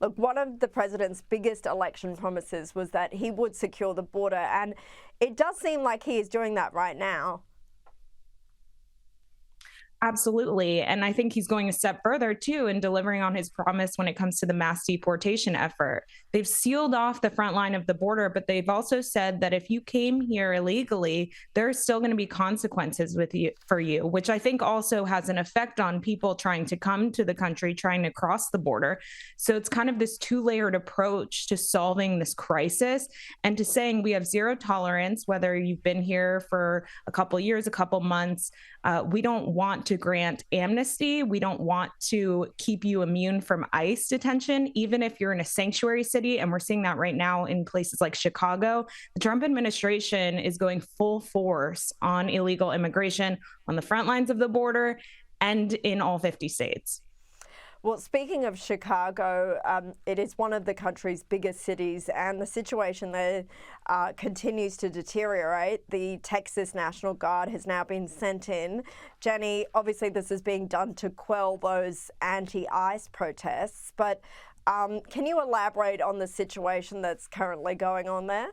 Look, one of the president's biggest election promises was that he would secure the border, and it does seem like he is doing that right now. Absolutely. And I think he's going a step further too in delivering on his promise when it comes to the mass deportation effort. They've sealed off the front line of the border, but they've also said that if you came here illegally, there's still going to be consequences with you for you, which I think also has an effect on people trying to come to the country, trying to cross the border. So it's kind of this two-layered approach to solving this crisis and to saying we have zero tolerance, whether you've been here for a couple years, a couple months. We don't want to grant amnesty. We don't want to keep you immune from ICE detention, even if you're in a sanctuary city. And we're seeing that right now in places like Chicago. The Trump administration is going full force on illegal immigration on the front lines of the border and in all 50 states. Well, speaking of Chicago, it is one of the country's biggest cities, and the situation there continues to deteriorate. The Texas National Guard has now been sent in. Jennie, obviously this is being done to quell those anti-ICE protests, but can you elaborate on the situation that's currently going on there?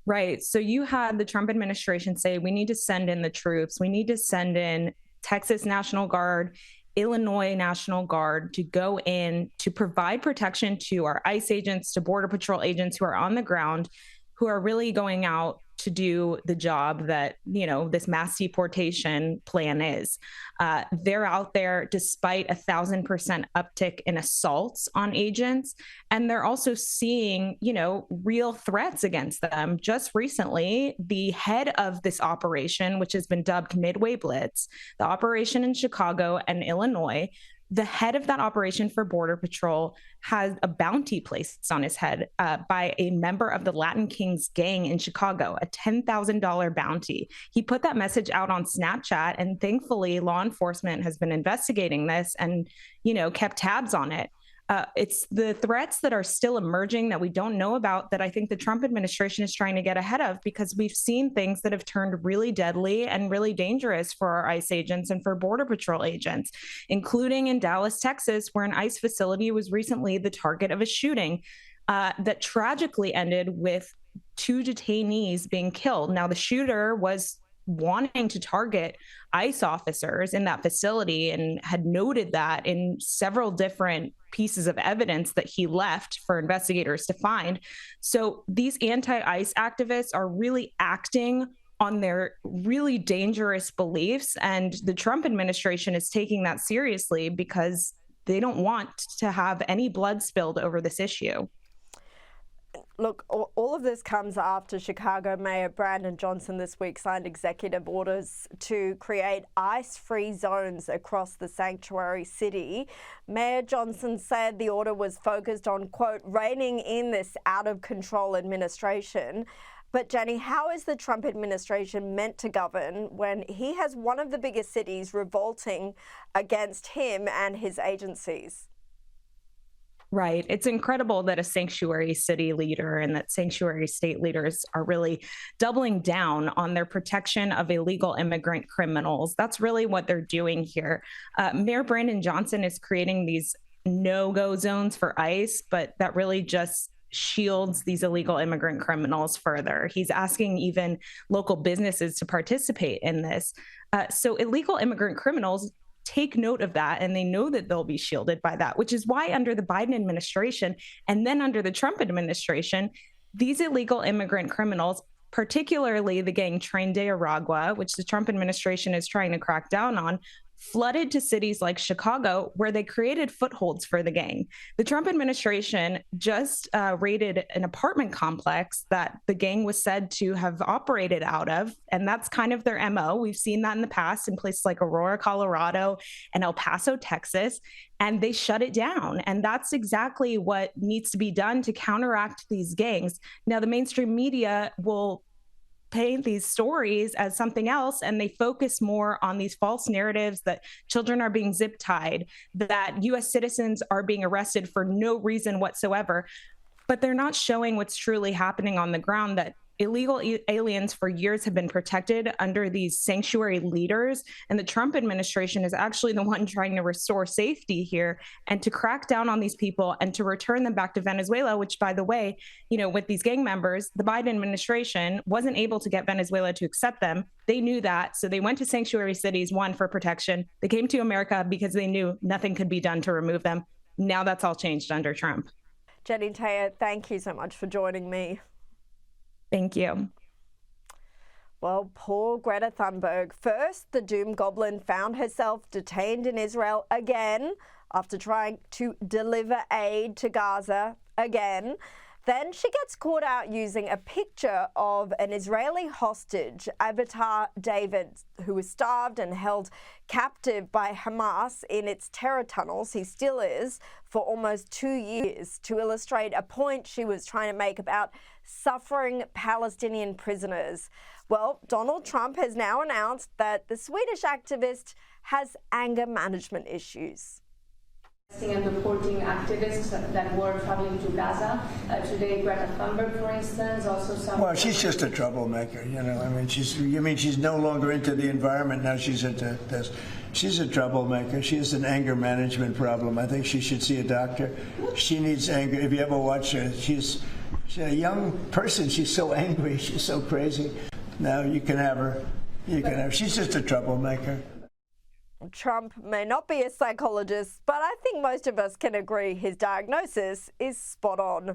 Right. So you had the Trump administration say, we need to send in the troops. We need to send in Texas National Guard, Illinois National Guard to go in to provide protection to our ICE agents, to Border Patrol agents who are on the ground, who are really going out to do the job that, this mass deportation plan is. They're out there despite 1,000% uptick in assaults on agents. And they're also seeing, real threats against them. Just recently, the head of this operation, which has been dubbed Midway Blitz, the operation in Chicago and Illinois, the head of that operation for Border Patrol has a bounty placed on his head by a member of the Latin Kings gang in Chicago, a $10,000 bounty. He put that message out on Snapchat, and thankfully law enforcement has been investigating this and, kept tabs on it. It's the threats that are still emerging that we don't know about that I think the Trump administration is trying to get ahead of, because we've seen things that have turned really deadly and really dangerous for our ICE agents and for Border Patrol agents, including in Dallas, Texas, where an ICE facility was recently the target of a shooting that tragically ended with 2 detainees being killed. Now, the shooter was wanting to target ICE officers in that facility and had noted that in several different pieces of evidence that he left for investigators to find. So these anti-ICE activists are really acting on their really dangerous beliefs. And the Trump administration is taking that seriously because they don't want to have any blood spilled over this issue. Look, all of this comes after Chicago Mayor Brandon Johnson this week signed executive orders to create ICE-free zones across the sanctuary city. Mayor Johnson said the order was focused on, quote, reining in this out-of-control administration. But Jennie, how is the Trump administration meant to govern when he has one of the biggest cities revolting against him and his agencies? Right. It's incredible that a sanctuary city leader and that sanctuary state leaders are really doubling down on their protection of illegal immigrant criminals. That's really what they're doing here. Mayor Brandon Johnson is creating these no-go zones for ICE, but that really just shields these illegal immigrant criminals further. He's asking even local businesses to participate in this. So illegal immigrant criminals take note of that, and they know that they'll be shielded by that, which is why under the Biden administration and then under the Trump administration, these illegal immigrant criminals, particularly the gang Tren de Aragua, which the Trump administration is trying to crack down on, flooded to cities like Chicago, where they created footholds for the gang. The Trump administration just raided an apartment complex that the gang was said to have operated out of, and that's kind of their MO. We've seen that in the past in places like Aurora, Colorado, and El Paso, Texas, and they shut it down. And that's exactly what needs to be done to counteract these gangs. Now, the mainstream media will paint these stories as something else, and they focus more on these false narratives that children are being zip tied, that US citizens are being arrested for no reason whatsoever. But they're not showing what's truly happening on the ground, that illegal aliens for years have been protected under these sanctuary leaders. And the Trump administration is actually the one trying to restore safety here and to crack down on these people and to return them back to Venezuela, which, by the way, with these gang members, the Biden administration wasn't able to get Venezuela to accept them. They knew that. So they went to sanctuary cities, one, for protection. They came to America because they knew nothing could be done to remove them. Now that's all changed under Trump. Jennie, Taer, thank you so much for joining me. Thank you. Well, poor Greta Thunberg. First, the doom goblin found herself detained in Israel again after trying to deliver aid to Gaza again. Then she gets caught out using a picture of an Israeli hostage, Avatar David, who was starved and held captive by Hamas in its terror tunnels. He still is, for almost 2 years, to illustrate a point she was trying to make about suffering Palestinian prisoners. Well, Donald Trump has now announced that the Swedish activist has anger management issues. And deporting activists that were traveling to Gaza. Today, Greta Thunberg, for instance, also some... Well, she's just a troublemaker, she's no longer into the environment, now she's into this. She's a troublemaker. She has an anger management problem. I think she should see a doctor. She needs anger. If you ever watch her, she's a young person. She's so angry. She's so crazy. Now you can have her. She's just a troublemaker. Trump may not be a psychologist, but I think most of us can agree his diagnosis is spot on.